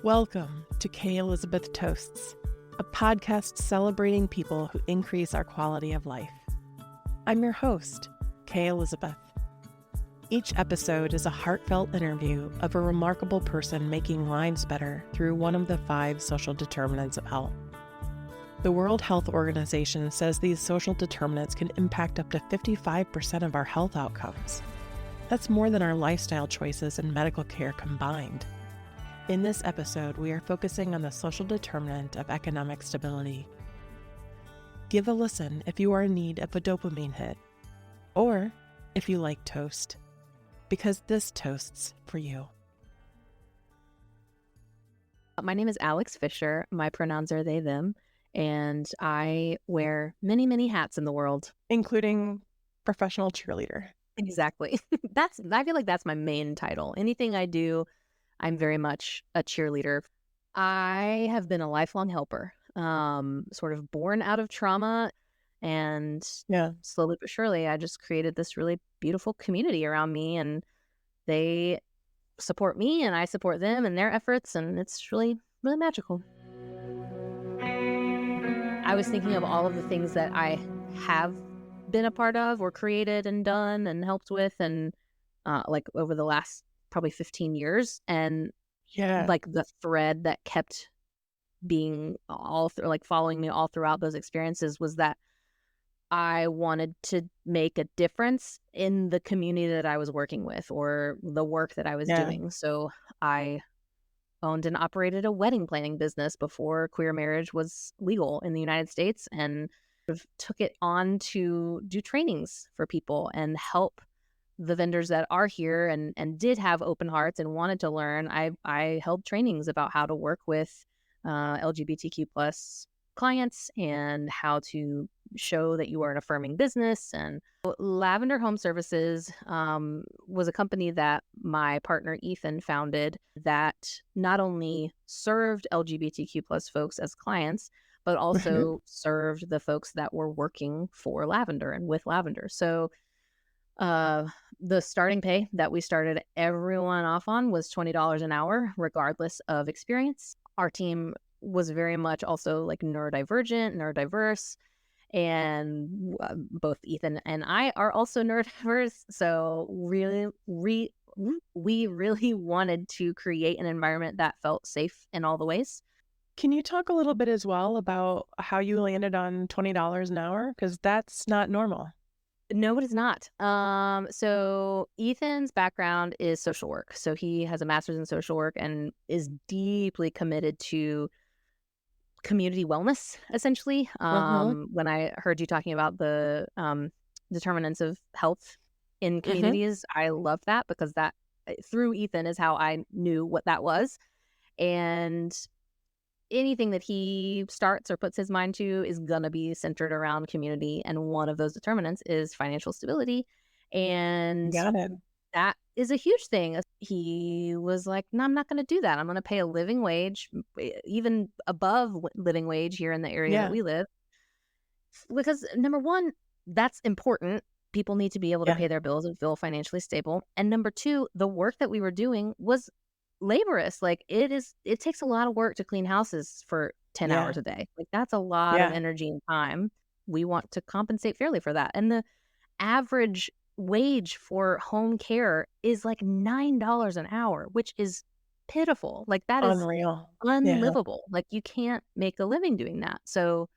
Welcome to K. Elizabeth Toasts, a podcast celebrating people who increase our quality of life. I'm your host, K. Elizabeth. Each episode is a heartfelt interview of a remarkable person making lives better through one of the 5 social determinants of health. The World Health Organization says these social determinants can impact up to 55% of our health outcomes. That's more than our lifestyle choices and medical care combined. In this episode, we are focusing on the social determinant of economic stability. Give a listen if you are in need of a dopamine hit, or if you like toast, because this toasts for you. My name is Alex Fisher. My pronouns are they, them, and I wear many, many hats in the world. Including professional cheerleader. Exactly. I feel like that's my main title. Anything I do, I'm very much a cheerleader. I have been a lifelong helper, sort of born out of trauma, and slowly but surely, I just created this really beautiful community around me, and they support me, and I support them and their efforts, and it's really, really magical. I was thinking of all of the things that I have been a part of or created and done and helped with, and like over the last probably 15 years, and like the thread that kept being all through, like following me all throughout those experiences, was that I wanted to make a difference in the community that I was working with or the work that I was doing. So I owned and operated a wedding planning business before queer marriage was legal in the United States, and sort of took it on to do trainings for people and help the vendors that are here and did have open hearts and wanted to learn. I held trainings about how to work with LGBTQ plus clients and how to show that you are an affirming business. And Lavender Home Services was a company that my partner Ethan founded that not only served LGBTQ plus folks as clients, but also served the folks that were working for Lavender and with Lavender. So the starting pay that we started everyone off on was $20 an hour, regardless of experience. Our team was very much also like neurodiverse, and both Ethan and I are also neurodiverse. So we really wanted to create an environment that felt safe in all the ways. Can you talk a little bit as well about how you landed on $20 an hour? Because that's not normal. No, it is not. So Ethan's background is social work. So he has a master's in social work and is deeply committed to community wellness, essentially. When I heard you talking about the determinants of health in communities, I love that, because that through Ethan is how I knew what that was. And anything that he starts or puts his mind to is going to be centered around community. And one of those determinants is financial stability. And that is a huge thing. He was like, no, I'm not going to do that. I'm going to pay a living wage, even above living wage here in the area that we live. Because number one, that's important. People need to be able to pay their bills and feel financially stable. And number two, the work that we were doing was laborious. Like it takes a lot of work to clean houses for 10 hours a day. Like that's a lot of energy and time. We want to compensate fairly for that. And the average wage for home care is like $9 an hour, which is pitiful. Like that is unreal, unlivable. Like you can't make a living doing that. So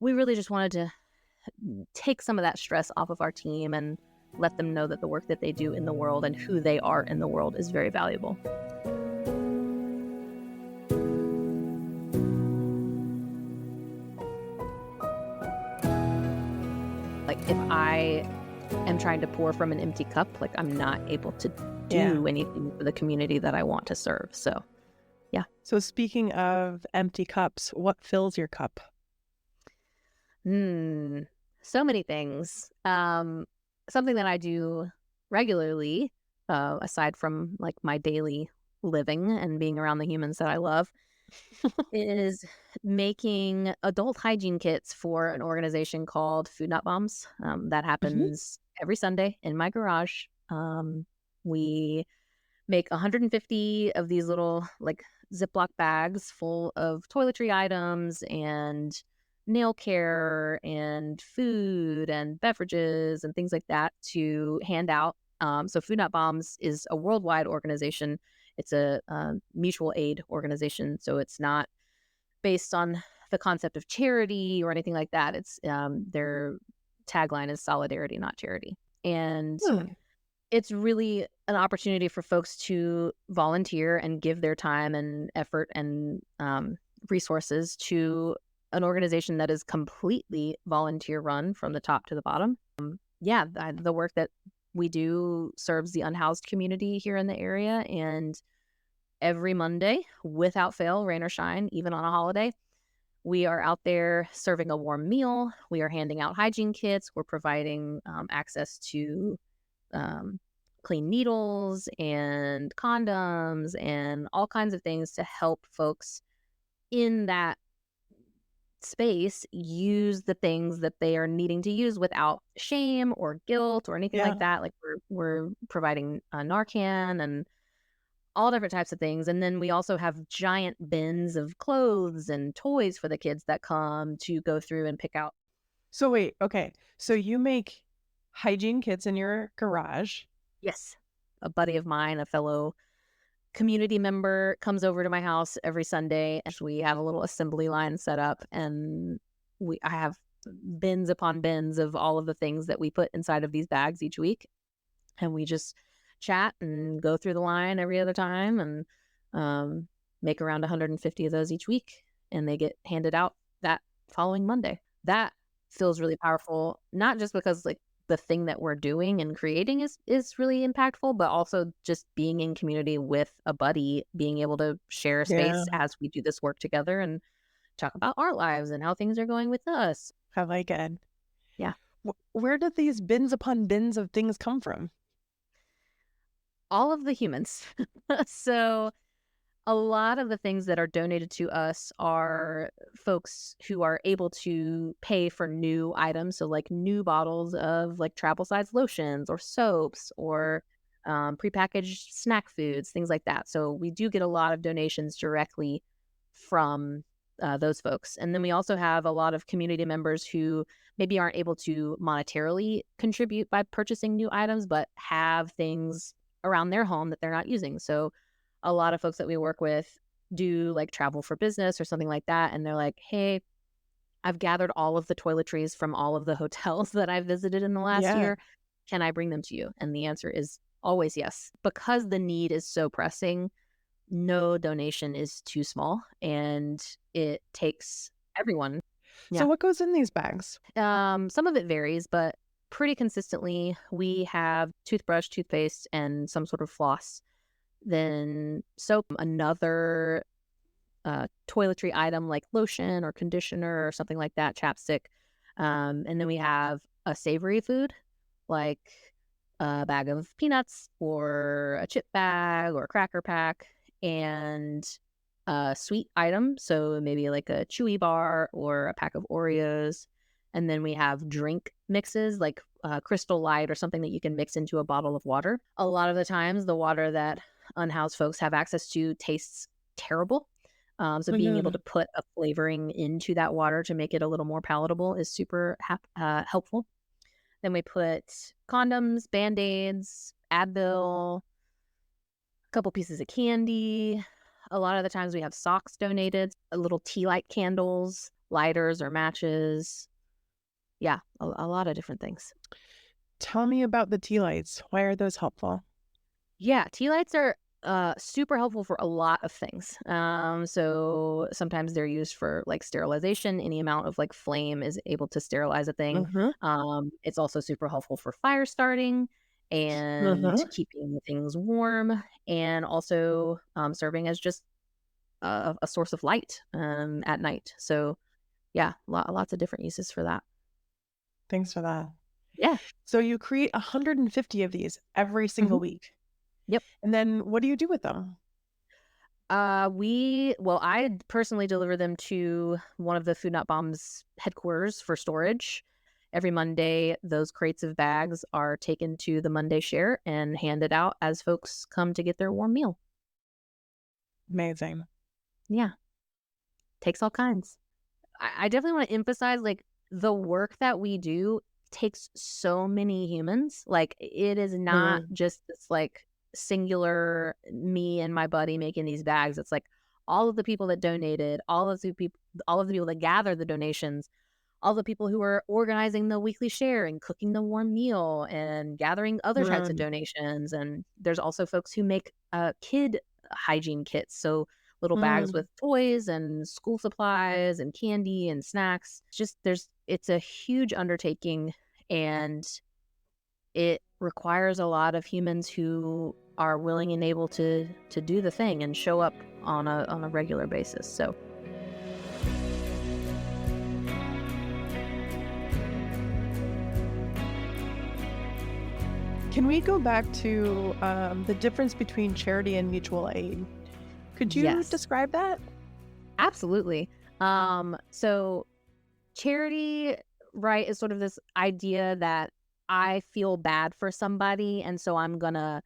we really just wanted to take some of that stress off of our team and let them know that the work that they do in the world and who they are in the world is very valuable. Like if I am trying to pour from an empty cup, like I'm not able to do anything for the community that I want to serve. So, yeah. So speaking of empty cups, what fills your cup? So many things. Something that I do regularly, aside from like my daily living and being around the humans that I love, is making adult hygiene kits for an organization called Food Not Bombs. That happens every Sunday in my garage. We make 150 of these little like Ziploc bags full of toiletry items and nail care and food and beverages and things like that to hand out. So Food Not Bombs is a worldwide organization. It's a mutual aid organization. So it's not based on the concept of charity or anything like that. It's their tagline is solidarity, not charity. And Hmm. it's really an opportunity for folks to volunteer and give their time and effort and resources to an organization that is completely volunteer run from the top to the bottom. Yeah, the work that we do serves the unhoused community here in the area. And every Monday, without fail, rain or shine, even on a holiday, we are out there serving a warm meal. We are handing out hygiene kits. We're providing access to um, clean needles and condoms and all kinds of things to help folks in that space use the things that they are needing to use without shame or guilt or anything like Yeah. that. Like we're providing Narcan and all different types of things. And then we also have giant bins of clothes and toys for the kids that come to go through and pick out. So wait, okay. So you make hygiene kits in your garage. Yes. A buddy of mine, a fellow community member, comes over to my house every Sunday. And we have a little assembly line set up, and I have bins upon bins of all of the things that we put inside of these bags each week. And we just chat and go through the line every other time and make around 150 of those each week. And they get handed out that following Monday. That feels really powerful, not just because like the thing that we're doing and creating is really impactful, but also just being in community with a buddy, being able to share a Yeah. space as we do this work together and talk about our lives and how things are going with us. I like it. Yeah. Where did these bins upon bins of things come from? All of the humans. So a lot of the things that are donated to us are folks who are able to pay for new items. So, like new bottles of like travel size lotions or soaps or prepackaged snack foods, things like that. So, we do get a lot of donations directly from those folks. And then we also have a lot of community members who maybe aren't able to monetarily contribute by purchasing new items, but have things around their home that they're not using. So, a lot of folks that we work with do like travel for business or something like that. And they're like, hey, I've gathered all of the toiletries from all of the hotels that I visited in the last Yeah. year. Can I bring them to you? And the answer is always yes. Because the need is so pressing, no donation is too small and it takes everyone. So Yeah. what goes in these bags? Some of it varies, but pretty consistently we have toothbrush, toothpaste, and some sort of floss, then soap, another toiletry item like lotion or conditioner or something like that, chapstick. And then we have a savory food like a bag of peanuts or a chip bag or a cracker pack, and a sweet item. So maybe like a chewy bar or a pack of Oreos. And then we have drink mixes like Crystal Light or something that you can mix into a bottle of water. A lot of the times, the water that unhoused folks have access to tastes terrible. So Oh, being able no. to put a flavoring into that water to make it a little more palatable is super helpful. Then we put condoms, Band-Aids, Advil, a couple pieces of candy. A lot of the times we have socks donated, a little tea light candles, lighters or matches. Yeah, a lot of different things. Tell me about the tea lights. Why are those helpful? Yeah, tea lights are super helpful for a lot of things. So sometimes they're used for like sterilization. Any amount of like flame is able to sterilize a thing. Mm-hmm. It's also super helpful for fire starting and Mm-hmm. keeping things warm, and also serving as just a source of light at night. So yeah, lots of different uses for that. Thanks for that. Yeah. So you create 150 of these every Hmm. single week. Yep. And then what do you do with them? I personally deliver them to one of the Food Not Bombs headquarters for storage. Every Monday, those crates of bags are taken to the Monday share and handed out as folks come to get their warm meal. Amazing. Yeah. Takes all kinds. I definitely want to emphasize, like, the work that we do takes so many humans. Like, it is not Mm, just this, like, singular me and my buddy making these bags. It's like all of the people that donated, all of the people that gather the donations, all the people who are organizing the weekly share and cooking the warm meal and gathering other types of mm, donations. And there's also folks who make kid hygiene kits. So little bags mm. with toys and school supplies and candy and snacks. It's a huge undertaking, and it requires a lot of humans who are willing and able to do the thing and show up on a regular basis. So Can we go back to the difference between charity and mutual aid? Could you yes, describe that? absolutely. So charity, right, is sort of this idea that I feel bad for somebody, and so I'm gonna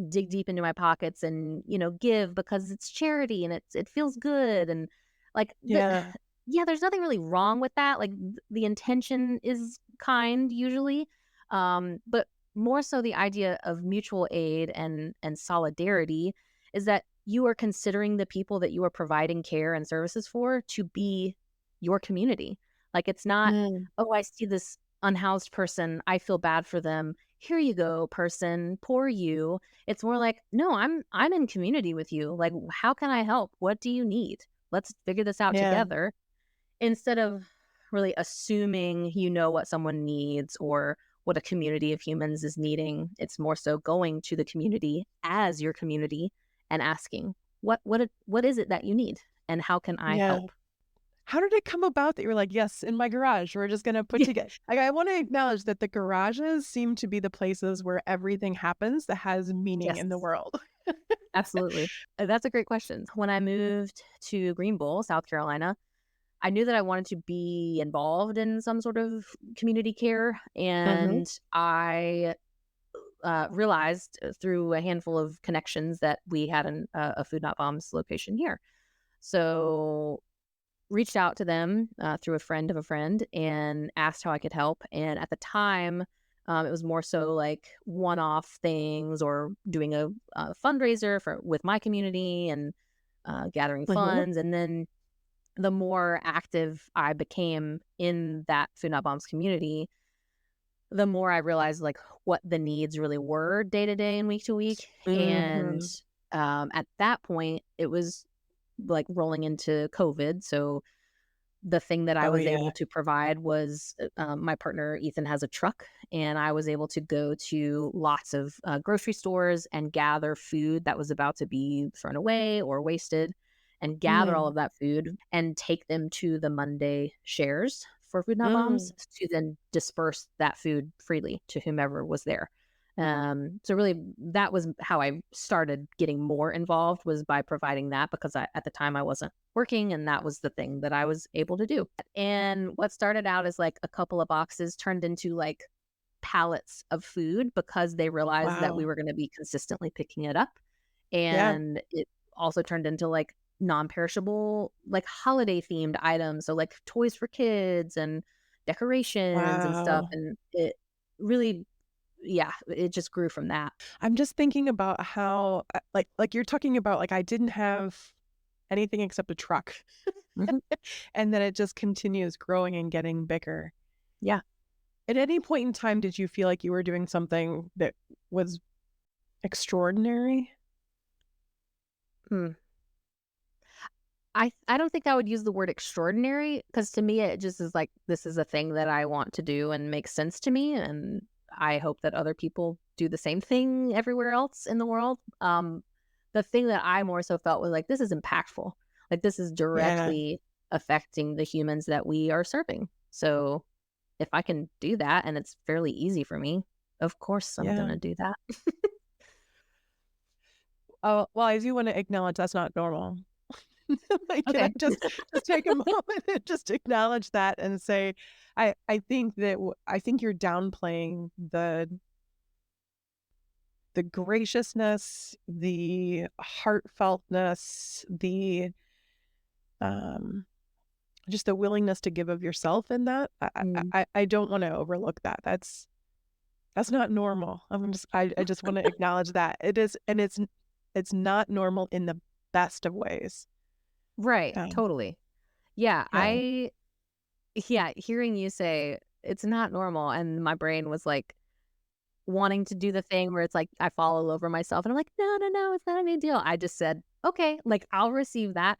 dig deep into my pockets and, give because it's charity and it feels good. And like Yeah. yeah, there's nothing really wrong with that. Like the intention is kind usually. But more so the idea of mutual aid and solidarity is that you are considering the people that you are providing care and services for to be your community. Like it's not, Mm, oh, I see this unhoused person, I feel bad for them. Here you go, person, poor you. It's more like, no, I'm in community with you. Like, how can I help? What do you need? Let's figure this out yeah. together, instead of really assuming you know what someone needs or what a community of humans is needing. It's more so going to the community as your community and asking, what is it that you need and how can I Yeah. help? How did it come about that you were like, yes, in my garage, we're just going to put Yeah. together? Like, I want to acknowledge that the garages seem to be the places where everything happens that has meaning Yes. in the world. Absolutely. That's a great question. When I moved to Greenville, South Carolina, I knew that I wanted to be involved in some sort of community care. Hmm. And I realized through a handful of connections that we had a Food Not Bombs location here. So reached out to them through a friend of a friend and asked how I could help. And at the time, it was more so like one-off things or doing a fundraiser for with my community and gathering Hmm. funds. And then the more active I became in that Food Not Bombs community, the more I realized like what the needs really were day to day and week to week. And Hmm. at that point, it was like rolling into COVID. So the thing that I Oh, was yeah. able to provide was my partner Ethan has a truck, and I was able to go to lots of grocery stores and gather food that was about to be thrown away or wasted, and gather all Mm, of that food and take them to the Monday shares for Food Not Bombs mm, to then disperse that food freely to whomever was there. So really that was how I started getting more involved, was by providing that, because at the time I wasn't working and that was the thing that I was able to do. And what started out as like a couple of boxes turned into like pallets of food because they realized that we wow. were going to be consistently picking it up. Yeah. And it also turned into like non-perishable, like holiday themed items. So like toys for kids and decorations and stuff. Wow. And it really, yeah, it just grew from that. I'm just thinking about how, like you're talking about, like, I didn't have anything except a truck, Mhm. and then it just continues growing and getting bigger. Yeah. At any point in time, did you feel like you were doing something that was extraordinary? Hmm. I don't think I would use the word extraordinary, because to me it just is like, this is a thing that I want to do and makes sense to me, and I hope that other people do the same thing everywhere else in the world. The thing that I more so felt was like, this is impactful. Like this is Yeah. directly affecting the humans that we are serving. So if I can do that and it's fairly easy for me, of course I'm Yeah. gonna do that. Oh, well, I do wanna acknowledge that's not normal. Like, can I Okay. just take a moment and just acknowledge that and say, I think that I think you're downplaying the graciousness, the heartfeltness, the um, just the willingness to give of yourself in that. Mm. I don't want to overlook that. That's not normal. I just want to acknowledge that it is, and it's not normal in the best of ways. Right. Um, Totally. Yeah. yeah, Hearing you say it's not normal, and my brain was like wanting to do the thing where it's like I fall all over myself, and I'm like, no, no, no, it's not a big deal. I just said, okay, like I'll receive that,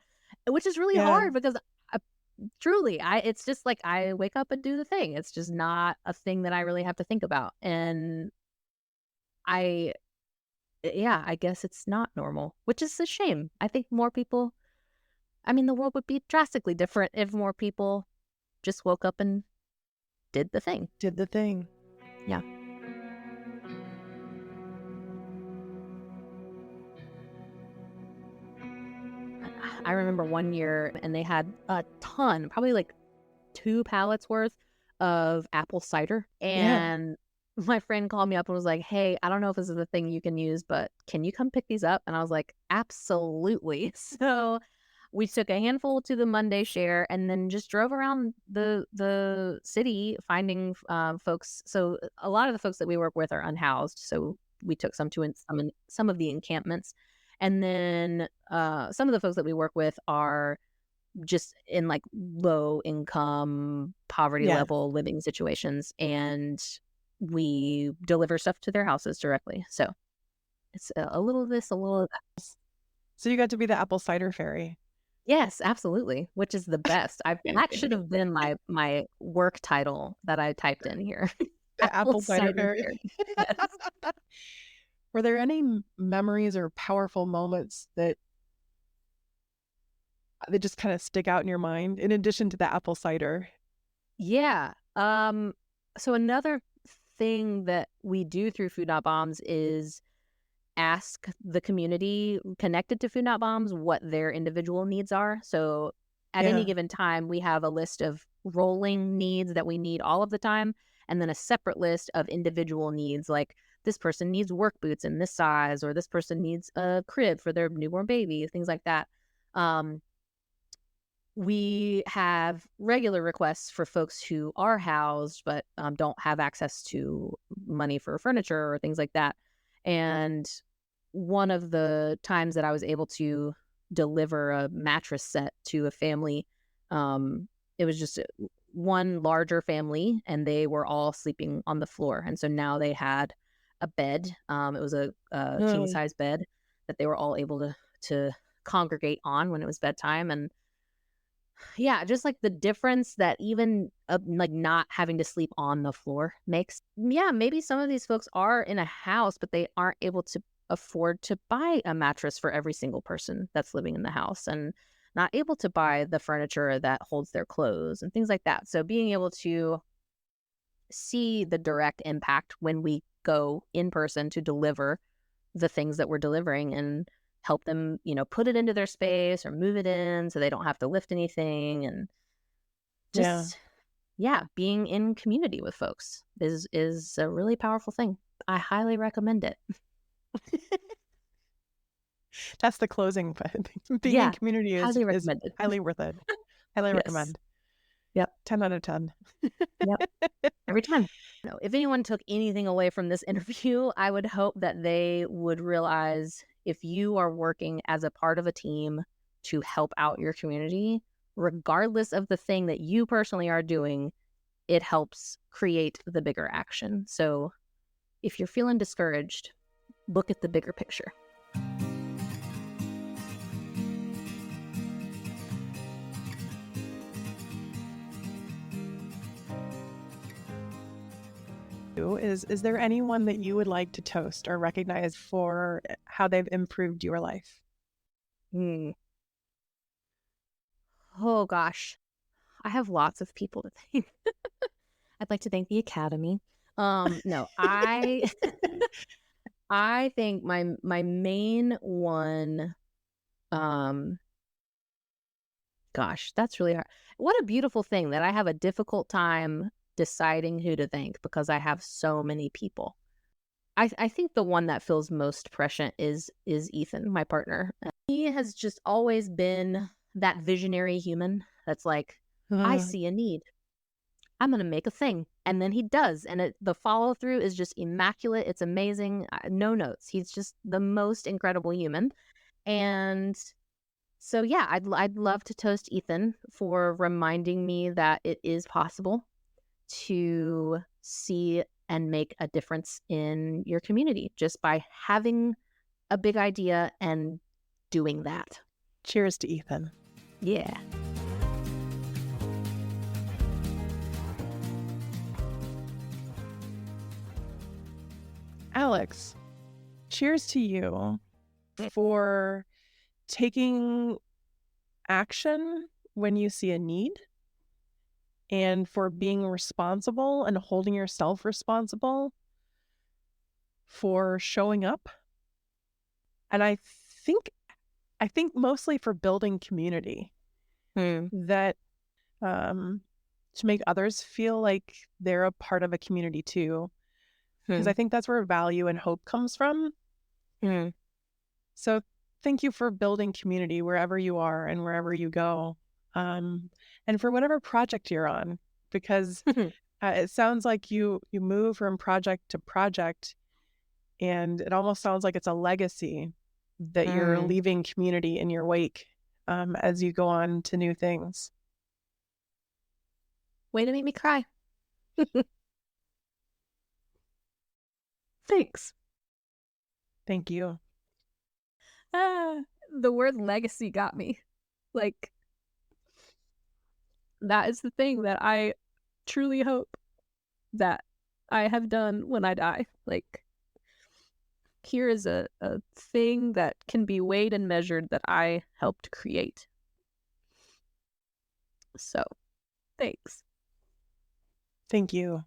which is really yeah, hard because I, truly, it's just like I wake up and do the thing. It's just not a thing that I really have to think about, and I, yeah, I guess it's not normal, which is a shame. I think more people. I mean, the world would be drastically different if more people just woke up and did the thing. did the thing. Yeah. I remember one year and they had a ton, probably like 2 pallets worth of apple cider. Yeah. And my friend called me up and was like, "Hey, I don't know if this is a thing you can use, but can you come pick these up?" And I was like, "Absolutely." So we took a handful to the Monday share and then just drove around the city finding folks. So a lot of the folks that we work with are unhoused. So we took some to some of the encampments. And then some of the folks that we work with are just in like low income, poverty Yeah. level living situations. And we deliver stuff to their houses directly. So it's a little of this, a little of that. So you got to be the apple cider fairy. Yes, absolutely, which is the best. That should have been my work title that I typed in here. The Apple apple cider cider fairy. fairy. Yes. Were there any memories or powerful moments that just kind of stick out in your mind in addition to the apple cider? Yeah. So another thing that we do through Food Not Bombs is ask the community connected to Food Not Bombs what their individual needs are. So at any Yeah. given time, we have a list of rolling needs that we need all of the time, and then a separate list of individual needs, like this person needs work boots in this size, or this person needs a crib for their newborn baby, things like that. Um, we have regular requests for folks who are housed but don't have access to money for furniture or things like that. And one of the times that I was able to deliver a mattress set to a family, it was just one larger family and they were all sleeping on the floor. And so now they had a bed. It was a king Mm. size bed that they were all able to congregate on when it was bedtime. And yeah, just like the difference that even like not having to sleep on the floor makes. Yeah, maybe some of these folks are in a house, but they aren't able to afford to buy a mattress for every single person that's living in the house, and not able to buy the furniture that holds their clothes and things like that. So being able to see the direct impact when we go in person to deliver the things that we're delivering and help them, put it into their space or move it in so they don't have to lift anything. And Yeah. just, yeah, being in community with folks is a really powerful thing. I highly recommend it. That's the closing. Being in Yeah, community highly is recommended. highly worth it. Highly Yes. recommend. Yep. 10 out of 10. Yep. Every time. No, if anyone took anything away from this interview, I would hope that they would realize if you are working as a part of a team to help out your community, regardless of the thing that you personally are doing, it helps create the bigger action. So if you're feeling discouraged, look at the bigger picture. Is there anyone that you would like to toast or recognize for how they've improved your life? Hmm. Oh gosh, I have lots of people to thank. I'd like to thank the Academy. No, I think my main one, um, gosh, that's really hard. What a beautiful thing that I have a difficult time deciding who to thank because I have so many people. I think the one that feels most prescient is Ethan, my partner. He has just always been that visionary human that's like, I see a need. I'm going to make a thing. And then he does. And the follow through is just immaculate. It's amazing. No notes. He's just the most incredible human. And so, yeah, I'd love to toast Ethan for reminding me that it is possible to see and make a difference in your community just by having a big idea and doing that. Cheers to Ethan. Yeah. Alex, cheers to you for taking action when you see a need and for being responsible and holding yourself responsible for showing up. And I think mostly for building community that to make others feel like they're a part of a community too. Because I think that's where value and hope comes from. So thank you for building community wherever you are and wherever you go. And for whatever project you're on, because it sounds like you move from project to project, and it almost sounds like it's a legacy that you're leaving community in your wake as you go on to new things. Way to make me cry. Thanks. Thank you. The word legacy got me. Like, that is the thing that I truly hope that I have done when I die. Like, here is a thing that can be weighed and measured that I helped create. So, thanks. Thank you.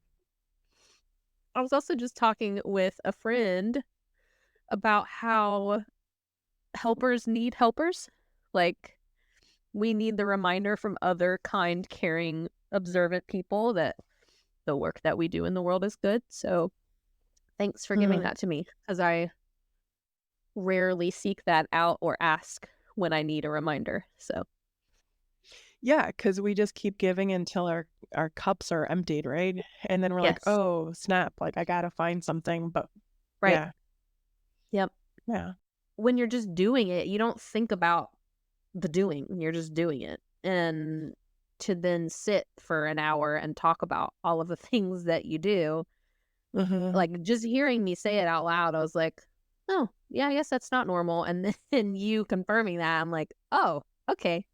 I was also just talking with a friend about how helpers need helpers. Like, we need the reminder from other kind, caring, observant people that the work that we do in the world is good. So thanks for giving that to me, because I rarely seek that out or ask when I need a reminder. So yeah, because we just keep giving until our cups are emptied, right? And then we're like, oh, snap, like I gotta find something. But right. Yeah. Yep. Yeah. When you're just doing it, you don't think about the doing. You're just doing it. And to then sit for an hour and talk about all of the things that you do, like just hearing me say it out loud, I was like, oh, yeah, I guess that's not normal. And then you confirming that, I'm like, oh, okay.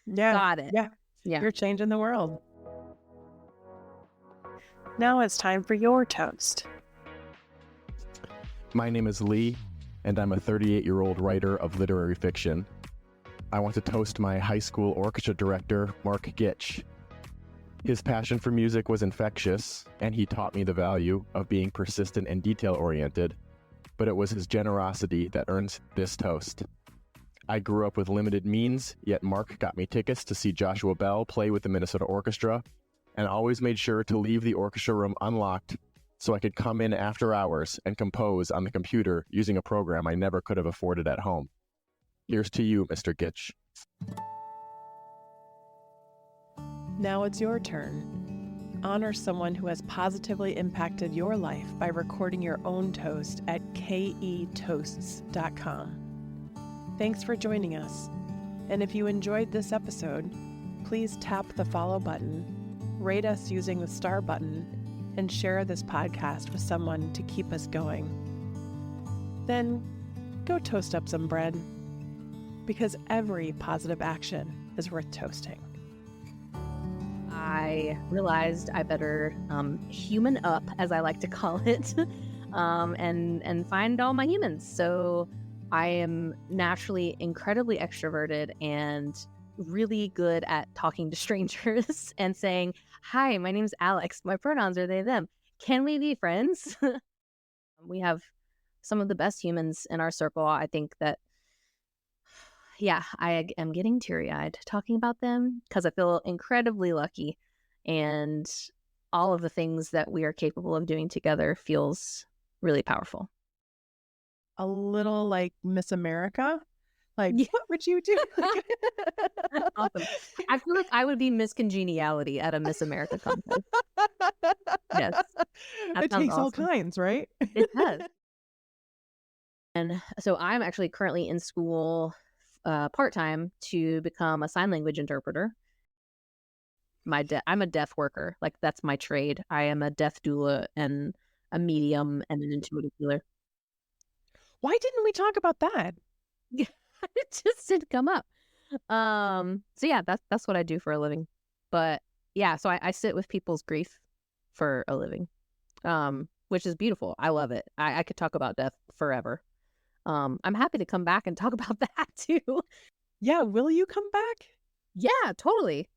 Yeah. Got it. Yeah. Yeah. You're changing the world. Now it's time for your toast. My name is Lee, and I'm a 38-year-old writer of literary fiction. I want to toast my high school orchestra director, Mark Gitch. His passion for music was infectious, and he taught me the value of being persistent and detail-oriented, but it was his generosity that earns this toast. I grew up with limited means, yet Mark got me tickets to see Joshua Bell play with the Minnesota Orchestra, and always made sure to leave the orchestra room unlocked so I could come in after hours and compose on the computer using a program I never could have afforded at home. Here's to you, Mr. Gitch. Now it's your turn. Honor someone who has positively impacted your life by recording your own toast at ketoasts.com. Thanks for joining us. And if you enjoyed this episode, please tap the follow button, rate us using the star button, and share this podcast with someone to keep us going. Then go toast up some bread, because every positive action is worth toasting. I realized I better human up, as I like to call it, and find all my humans. So I am naturally incredibly extroverted and really good at talking to strangers and saying, hi, my name's Alex. My pronouns are they, them. Can we be friends? We have some of the best humans in our circle. I think that, yeah, I am getting teary-eyed talking about them because I feel incredibly lucky, and all of the things that we are capable of doing together feels really powerful. A little like Miss America. Like, Yeah. what would you do? Awesome. I feel like I would be Miss Congeniality at a Miss America contest. Yes. That It sounds takes all awesome. kinds, right? It does. And so I'm actually currently in school part-time to become a sign language interpreter. I'm a deaf worker. Like, that's my trade. I am a deaf doula and a medium and an intuitive healer. Why didn't we talk about that? It just didn't come up. So yeah, that's what I do for a living. But yeah, so I sit with people's grief for a living. Which is beautiful. I love it. I could talk about death forever. I'm happy to come back and talk about that too. Yeah, will you come back? Yeah, totally.